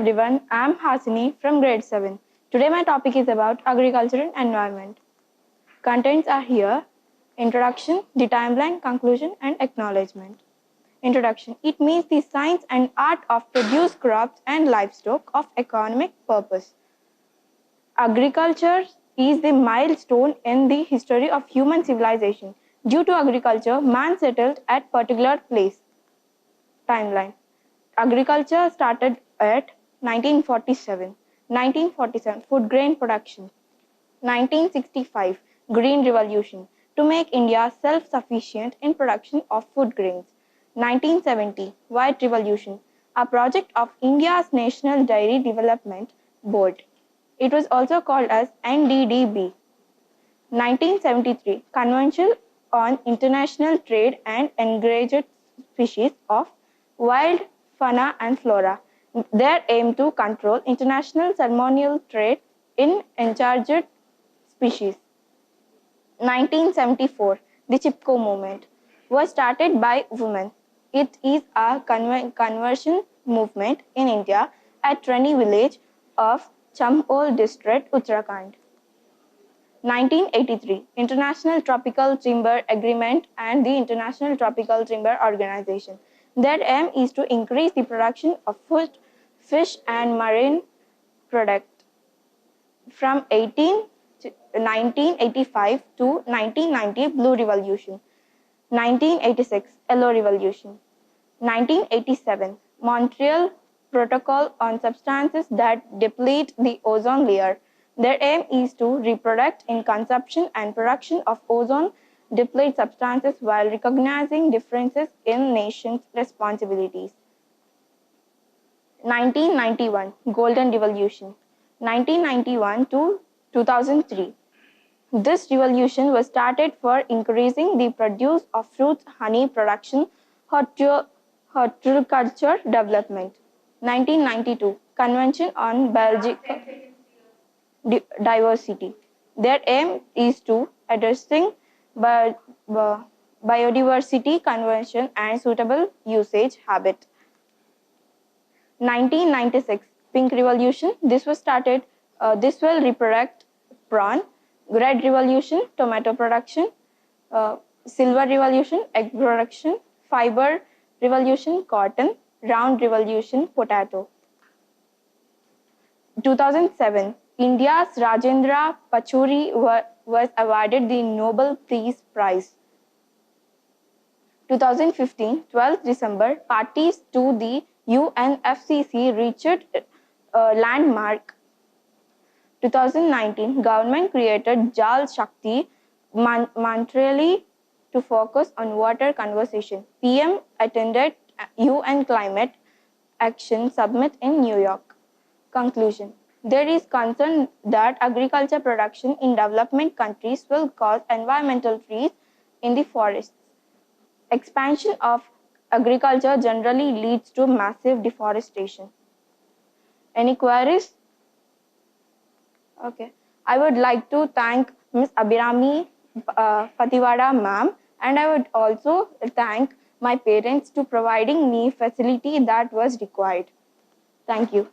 everyone, I am Hasini from grade 7. Today my topic is about agriculture and environment. Contents are here: introduction, the timeline, conclusion and acknowledgement. Introduction: it means the science and art of produce crops and livestock of economic purpose. Agriculture is the milestone in the history of human civilization. Due to agriculture, man settled at particular place. Timeline: agriculture started at 1947. 1947, food grain production. 1965, Green Revolution, to make India self-sufficient in production of food grains. 1970, White Revolution, a project of India's National Dairy Development Board. It was also called as NDDB. 1973, Convention on International Trade and Endangered Species of Wild Fauna and Flora. Their aim to control international ceremonial trade in endangered species. 1974, the Chipko movement was started by women. It is a conversion movement in India at Trani village of Chamhol district, Uttarakhand. 1983, International Tropical Timber Agreement and the International Tropical Timber Organization. Their aim is to increase the production of food, fish and marine products. From 1985 to 1990, Blue Revolution. 1986, Yellow Revolution. 1987, Montreal Protocol on Substances that Deplete the Ozone Layer. Their aim is to reproduce in consumption and production of ozone deplete substances while recognizing differences in nations' responsibilities. 1991, Golden Revolution. 1991 to 2003. This revolution was started for increasing the produce of fruits, honey production, horticulture development. 1992, Convention on Biological Diversity. Their aim is to addressing biodiversity conservation and suitable usage habit. 1996, Pink Revolution. This was started. This will reproduce prawn. Red Revolution, tomato production. Silver Revolution, egg production. Fiber Revolution, cotton. Round Revolution, potato. 2007, India's Rajendra Pachuri was awarded the Nobel Peace Prize. 2015, 12th December, parties to the UNFCCC reached a landmark. 2019, government created Jal Shakti Mantrali to focus on water conservation. PM attended UN Climate Action Summit in New York. Conclusion: there is concern that agriculture production in development countries will cause environmental freeze in the forests. Expansion of agriculture generally leads to massive deforestation. Any queries? Okay. I would like to thank Ms. Abhirami Patiwada ma'am, and I would also thank my parents to providing me facility that was required. Thank you.